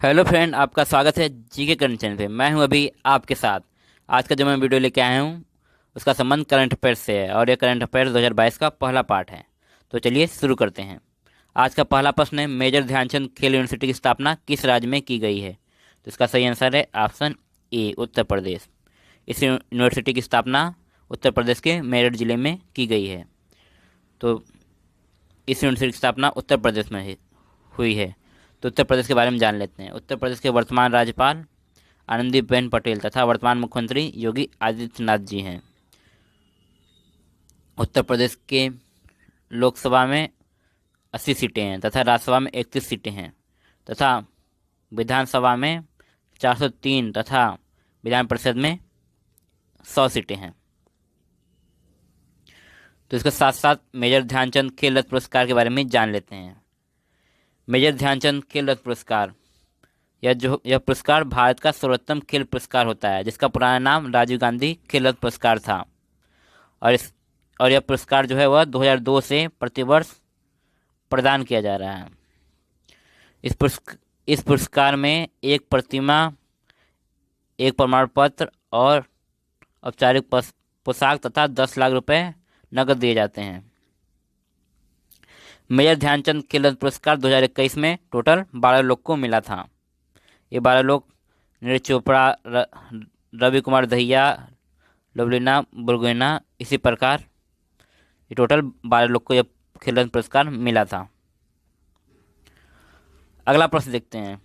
Hello friend, आपका स्वागत है जीके करंट चैनल पे। मैं हूं अभी आपके साथ। आज का जो मैं वीडियो लेके आया हूं उसका संबंध करंट अफेयर्स से है और ये करंट अफेयर्स 2022 का पहला पार्ट है। तो चलिए शुरू करते हैं। आज का पहला प्रश्न है, मेजर ध्यानचंद खेल यूनिवर्सिटी की स्थापना किस राज्य में की गई है? तो इसका सही आंसर है ऑप्शन ए, उत्तर प्रदेश। इस यूनिवर्सिटी की स्थापना उत्तर प्रदेश के मेरठ जिले में की गई है। तो इस यूनिवर्सिटी की स्थापना उत्तर प्रदेश में हुई है। तो उत्तर प्रदेश के बारे में जान लेते हैं। उत्तर प्रदेश के वर्तमान राज्यपाल आनंदीबेन पटेल तथा वर्तमान मुख्यमंत्री योगी आदित्यनाथ जी हैं। उत्तर प्रदेश के लोकसभा में 80 सीटें हैं तथा राज्यसभा में 31 सीटें हैं तथा विधानसभा में 403 तथा विधान परिषद में 100 सीटें हैं। तो इसके साथ साथ मेजर ध्यानचंद खेल रत्न पुरस्कार के बारे में जान लेते हैं। मेजर ध्यानचंद खेल रत्न पुरस्कार, यह पुरस्कार भारत का सर्वोत्तम खेल पुरस्कार होता है, जिसका पुराना नाम राजीव गांधी खेल रत्न पुरस्कार था। और यह पुरस्कार जो है वह 2002 से प्रतिवर्ष प्रदान किया जा रहा है। इस पुरस्कार में एक प्रतिमा, एक प्रमाण पत्र और औपचारिक पोशाक तथा 10 लाख रुपए नकद दिए जाते हैं। मेजर ध्यानचंद खेल रत्न पुरस्कार 2021 में टोटल 12 लोग को मिला था। ये 12 लोग नीरज चोपड़ा, रवि कुमार दहिया, लवलीना बुरगोहेन, इसी प्रकार ये टोटल 12 लोग को यह खेल रत्न पुरस्कार मिला था। अगला प्रश्न देखते हैं,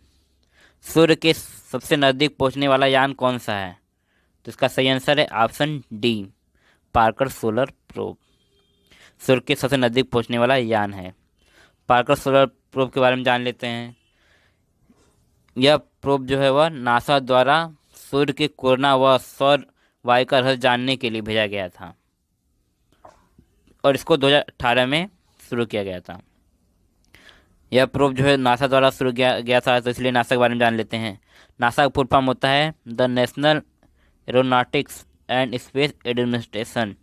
सूर्य के सबसे नजदीक पहुंचने वाला यान कौन सा है? तो इसका सही आंसर है option D, Parker solar probe. सूर्य के सबसे नजदीक पहुंचने वाला यान है। पार्कर सोलर प्रोब के बारे में जान लेते हैं। यह प्रोब जो है वह नासा द्वारा सूर्य के कोरोना व सौर वायु का रहस्य जानने के लिए भेजा गया था और इसको 2018 में शुरू किया गया था। यह प्रोब जो है नासा द्वारा शुरू किया गया था, तो इसलिए नासा के बारे में जान लेते हैं। नासा का फुल फॉर्म होता है the national aeronautics and space administration.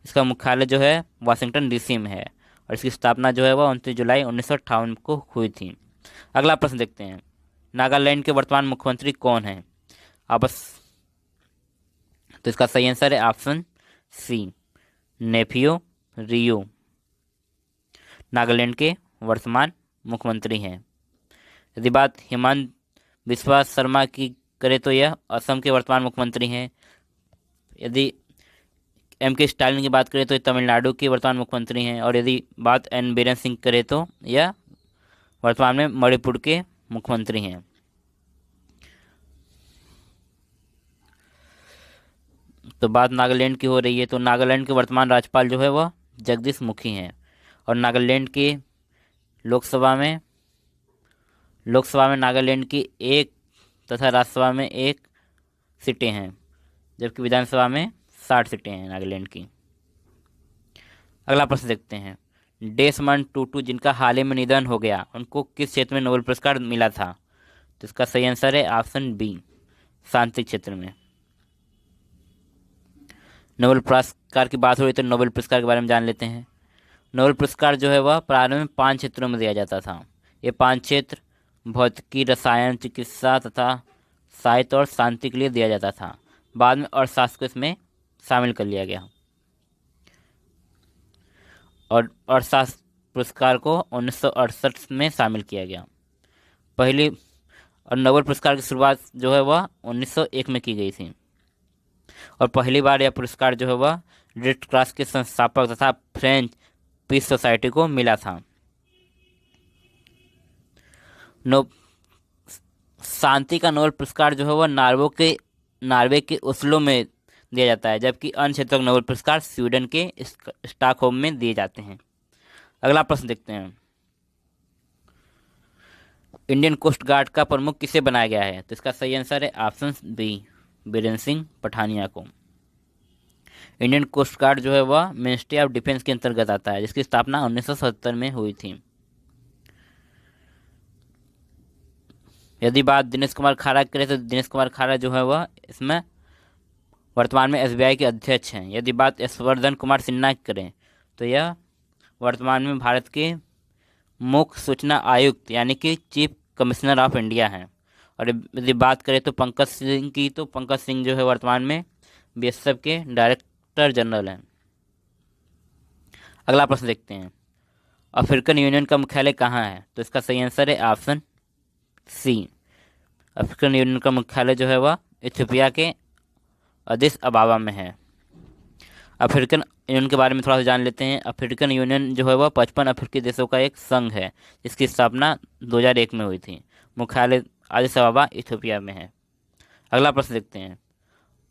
इसका मुख्यालय जो है वाशिंगटन डीसी में है और इसकी स्थापना जो है वह 29 जुलाई 1958 को हुई थी। अगला प्रश्न देखते हैं, नागालैंड के वर्तमान मुख्यमंत्री कौन हैं? तो इसका सही आंसर है ऑप्शन सी, नेफियो रियो नागालैंड के वर्तमान मुख्यमंत्री हैं। यदि बात हेमंत बिस्वा शर्मा की करें तो यह असम के वर्तमान मुख्यमंत्री हैं। यदि के स्टालिन की बात करें तो ये तमिलनाडु के वर्तमान मुख्यमंत्री हैं। और यदि बात एन बीरेन सिंह करें तो यह वर्तमान में मणिपुर के मुख्यमंत्री हैं। तो बात नागालैंड की हो रही है, तो नागालैंड के वर्तमान राज्यपाल जो है वह जगदीश मुखी हैं और नागालैंड के लोकसभा में नागालैंड की एक तथा राज्यसभा में एक सीटें हैं, जबकि विधानसभा में 60 सीटें हैं नागालैंड की। अगला प्रश्न देखते हैं, डेसमंड टूटू जिनका हाल ही में निधन हो गया, उनको किस क्षेत्र में नोबेल पुरस्कार मिला था? तो इसका सही आंसर है ऑप्शन बी, शांति क्षेत्र में। नोबेल पुरस्कार की बात हो रही तो नोबेल पुरस्कार के बारे में जान लेते हैं। नोबेल पुरस्कार जो है वह प्रारंभ में 5 क्षेत्रों में दिया जाता था। ये 5 क्षेत्र भौतिकी, रसायन, चिकित्सा तथा साहित्य और शांति के लिए दिया जाता था। बाद में अर्थशास्त्र को इसमें शामिल कर लिया गया और अर्थशास्त्र पुरस्कार को 1968 में शामिल किया गया। नोबेल पुरस्कार की शुरुआत जो है वह 1901 में की गई थी और पहली बार यह पुरस्कार जो है वह रेड क्रॉस के संस्थापक तथा फ्रेंच पीस सोसाइटी को मिला था। शांति का नोबेल पुरस्कार जो है वह नॉर्वे के ओस्लो में दिया जाता है, जबकि अन्य क्षेत्रों के नोबेल पुरस्कार स्वीडन के स्टॉकहोम में दिए जाते हैं। अगला प्रश्न देखते हैं, इंडियन कोस्ट गार्ड का प्रमुख किसे बनाया गया है? तो इसका सही आंसर है ऑप्शन बी, बीरेंद्र सिंह पठानिया को। इंडियन कोस्ट गार्ड जो है वह मिनिस्ट्री ऑफ डिफेंस के अंतर्गत आता है, जिसकी स्थापना 1970 में हुई थी। यदि बात दिनेश कुमार खारा करें तो दिनेश कुमार खारा जो है वह इसमें वर्तमान में एसबीआई के अध्यक्ष हैं। यदि बात यशवर्धन कुमार सिन्हा की करें तो यह वर्तमान में भारत के मुख्य सूचना आयुक्त यानी कि चीफ कमिश्नर ऑफ इंडिया हैं और यदि बात करें तो पंकज सिंह की, तो पंकज सिंह जो है वर्तमान में बीएसएफ के डायरेक्टर जनरल हैं। अगला प्रश्न देखते हैं, अफ्रीकन यूनियन का मुख्यालय कहाँ है? तो इसका सही आंसर है ऑप्शन सी, अफ्रीकन यूनियन का मुख्यालय जो है वह इथियोपिया के अदिस अबाबा में है। अफ्रीकन यूनियन के बारे में थोड़ा सा जान लेते हैं। अफ्रीकन यूनियन जो है वह 55 अफ्रीकी देशों का एक संघ है, जिसकी स्थापना 2001 में हुई थी। मुख्यालय अदिस अबाबा इथियोपिया में है। अगला प्रश्न देखते हैं,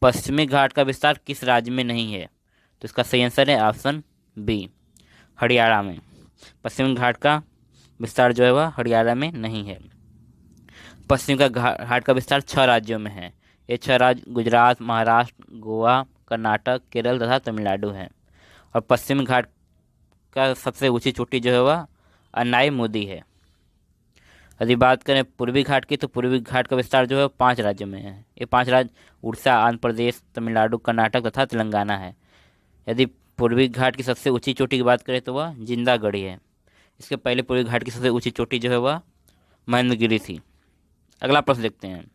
पश्चिमी घाट का विस्तार किस राज्य में नहीं है? तो इसका सही आंसर है ऑप्शन बी, हरियाणा में। पश्चिमी घाट का विस्तार जो है वह हरियाणा में नहीं है। पश्चिम का घाट का विस्तार 6 राज्यों में है। ये 6 राज्य गुजरात, महाराष्ट्र, गोवा, कर्नाटक, केरल तथा तमिलनाडु हैं। और पश्चिमी घाट का सबसे ऊंची चोटी जो है वह अन्नाई मोदी है। यदि बात करें पूर्वी घाट की, तो पूर्वी घाट का विस्तार जो है 5 राज्यों में है। ये 5 राज्य उड़ीसा, आंध्र प्रदेश, तमिलनाडु, कर्नाटक तथा तेलंगाना है। यदि पूर्वी घाट की सबसे ऊंची चोटी की बात करें तो वह जिंदागढ़ी है। इसके पहले पूर्वी घाट की सबसे ऊंची चोटी जो है वह महेंद्रगिरी थी। अगला प्रश्न देखते हैं,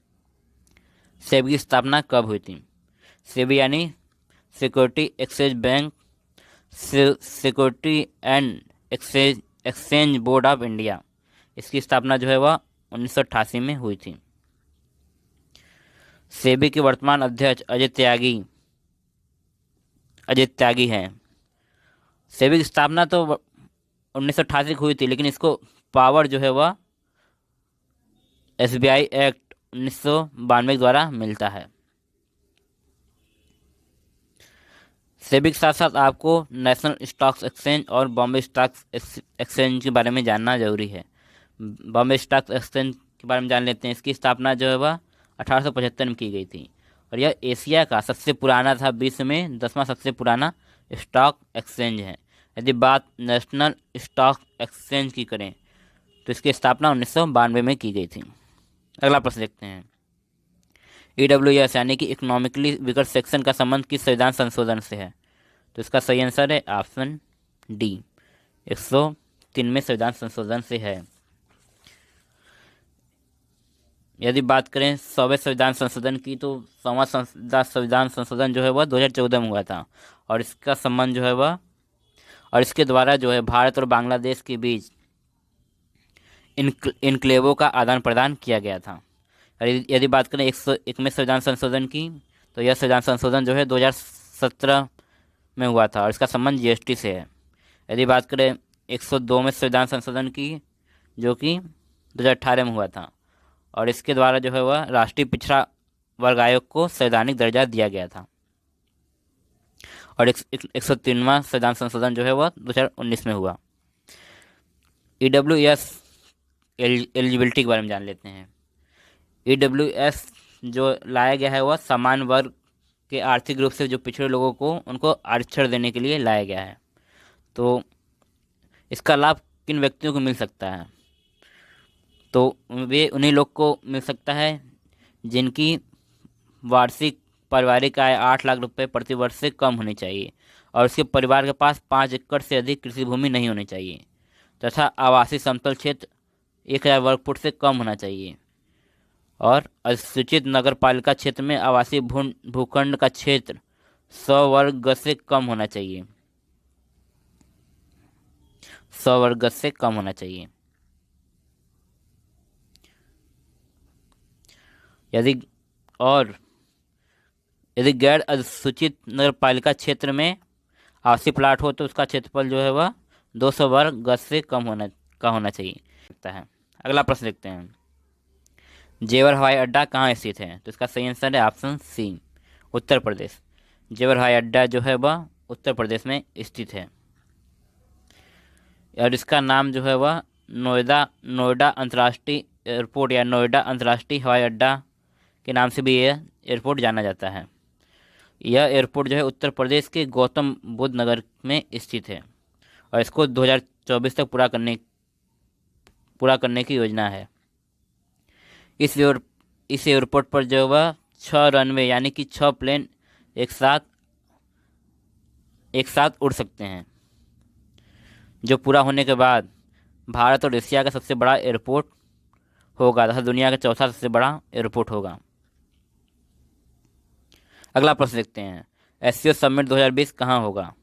सेबी की स्थापना कब हुई थी? सेबी यानी security exchange bank, security and exchange board of India. इसकी स्थापना जो है वह 1988 में हुई थी। सेबी के वर्तमान अध्यक्ष अजय त्यागी हैं। सेबी की स्थापना तो 1988 को हुई थी, लेकिन इसको पावर जो है वह एसबीआई एक्ट 1992 द्वारा मिलता है। सेबी के साथ साथ आपको नेशनल स्टॉक एक्सचेंज और बॉम्बे स्टॉक एक्सचेंज के बारे में जानना जरूरी है। बॉम्बे स्टॉक एक्सचेंज के बारे में जान लेते हैं। इसकी स्थापना जो है वह 1875 में की गई थी और यह एशिया का सबसे पुराना था, विश्व में 10वां सबसे पुराना स्टॉक एक्सचेंज है। यदि बात नेशनल स्टॉक एक्सचेंज की करें तो इसकी स्थापना 1992 में की गई थी। अगला प्रश्न देखते हैं, EWS यानी कि इकोनॉमिकली वीकर सेक्शन का संबंध किस संविधान संशोधन से है? तो इसका सही आंसर है ऑप्शन डी, 103वें संविधान संशोधन से है। यदि बात करें 100वें संविधान संशोधन की, तो 100वां संविधान संशोधन जो है वह 2014 में हुआ था और इसका संबंध जो है वह, और इसके द्वारा जो है भारत और बांग्लादेश के बीच इनक्लेवों का आदान प्रदान किया गया था। यदि बात करें 101वें संविधान संशोधन की, तो यह संविधान संशोधन जो है 2017 में हुआ था और इसका संबंध जीएसटी से है। यदि बात करें 102वें संविधान संशोधन की, जो कि 2018 में हुआ था और इसके द्वारा जो है वह राष्ट्रीय पिछड़ा वर्ग आयोग को संवैधानिक दर्जा दिया गया था। और 103वां संविधान संशोधन जो है वह 2019 में हुआ। EWS एलिजिबिलिटी के बारे में जान लेते हैं। EWS जो लाया गया है वह समान वर्ग के आर्थिक रूप से जो पिछड़े लोगों को उनको आरक्षण देने के लिए लाया गया है। तो इसका लाभ किन व्यक्तियों को मिल सकता है? तो वे उन्हीं लोग को मिल सकता है जिनकी वार्षिक पारिवारिक आय 8 लाख रुपए प्रति वर्ष से कम होनी चाहिए और उसके परिवार के पास 5 एकड़ से अधिक कृषि भूमि नहीं होनी चाहिए तथा आवासीय समतल क्षेत्र 1000 वर्ग फुट से कम होना चाहिए और अनुसूचित नगर पालिका क्षेत्र में आवासीय भूखंड का क्षेत्र 100 वर्ग गज से कम होना चाहिए, 100 वर्ग गज से कम होना चाहिए। यदि गैर अनुसूचित नगर पालिका क्षेत्र में आवासीय प्लाट हो तो उसका क्षेत्रफल जो है वह 200 वर्ग गज से कम होना चाहिए। अगला प्रश्न देखते हैं, जेवर हवाई अड्डा कहाँ स्थित है? तो इसका सही आंसर है ऑप्शन सी, उत्तर प्रदेश। जेवर हवाई अड्डा जो है वह उत्तर प्रदेश में स्थित है और इसका नाम जो है वह नोएडा अंतर्राष्ट्रीय एयरपोर्ट या नोएडा अंतर्राष्ट्रीय हवाई अड्डा के नाम से भी यह एयरपोर्ट जाना जाता है। यह एयरपोर्ट जो है उत्तर प्रदेश के गौतम बुद्ध नगर में स्थित है और इसको 2024 तक पूरा करने की योजना है। इस एयरपोर्ट पर जो वह 6 रनवे यानी कि 6 प्लेन एक साथ उड़ सकते हैं, जो पूरा होने के बाद भारत और एशिया का सबसे बड़ा एयरपोर्ट होगा तथा दुनिया का चौथा सबसे बड़ा एयरपोर्ट होगा। अगला प्रश्न देखते हैं, एससीओ समिट 2020 कहाँ होगा?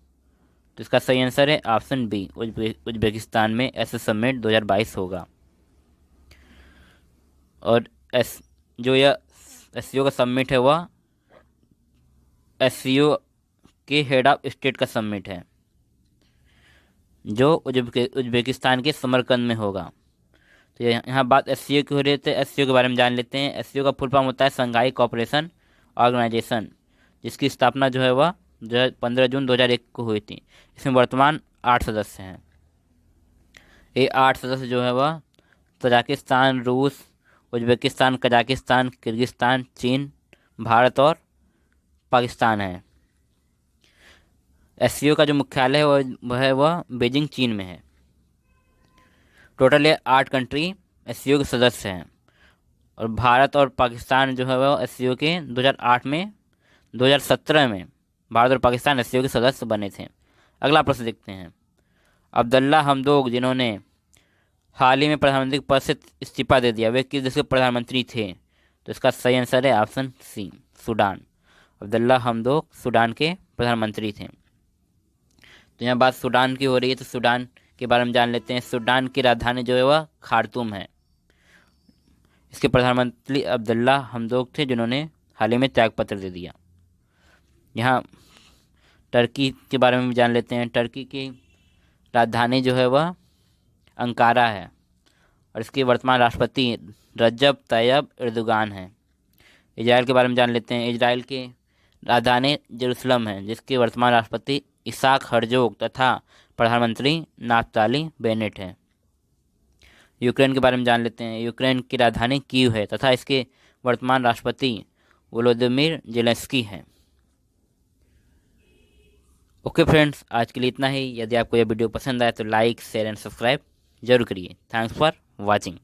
तो इसका सही आंसर है ऑप्शन बी, उज्बेकिस्तान में एससीओ समिट 2022 होगा। और जो यह एससीओ का समिट है वह एससीओ के हेड ऑफ स्टेट का समिट है जो उज्बेकिस्तान के समरकंद में होगा। तो यहाँ बात एससीओ की हो रही है, एससीओ के बारे में जान लेते हैं। एससीओ का फुल फॉर्म होता है संघाई कोऑपरेशन ऑर्गेनाइजेशन, जिसकी स्थापना जो है वह 15 जून 2001 को हुई थी। इसमें वर्तमान 8 सदस्य हैं। ये 8 सदस्य जो है वह तजाकिस्तान, रूस, उज्बेकिस्तान, कजाकिस्तान, किर्गिस्तान, चीन, भारत और पाकिस्तान है। एससीओ का जो मुख्यालय है वह बीजिंग, चीन में है। टोटल ये 8 कंट्री एससीओ के सदस्य हैं और भारत और पाकिस्तान जो है वह एससीओ के 2017 में भारत और पाकिस्तान एससीओ के सदस्य बने थे। अगला प्रश्न देखते हैं, अब्दुल्ला हमदोक जिन्होंने हाल ही में प्रधानमंत्री पद से इस्तीफा दे दिया, वे किस देश के प्रधानमंत्री थे? तो इसका सही आंसर है option C, Sudan. Abdalla Hamdok Sudan के प्रधानमंत्री थे। तो यहाँ बात सूडान की हो रही है तो सूडान के बारे में जान लेते हैं। सूडान की राजधानी जो है वह खार्तूम है। इसके प्रधानमंत्री अब्दुल्ला हमदोक थे जिन्होंने हाल ही में त्यागपत्र दे दिया। यहाँ टर्की के बारे में भी जान लेते हैं। टर्की की राजधानी जो है वह अंकारा है और इसके वर्तमान राष्ट्रपति रजब तैयब एर्दोगान है। इजराइल के बारे में जान लेते हैं। इजराइल की राजधानी जेरूसलम है जिसके वर्तमान राष्ट्रपति इसाक हर्जोग तथा प्रधानमंत्री नाफ्ताली बेनेट है। यूक्रेन के बारे में जान लेते हैं। यूक्रेन की राजधानी कीव है तथा इसके वर्तमान राष्ट्रपति वोलोदिमीर जेलेंस्की है। ओके फ्रेंड्स, आज के लिए इतना ही। यदि आपको यह वीडियो पसंद आए तो लाइक, शेयर एंड सब्सक्राइब जरूर करिए। Thanks for watching.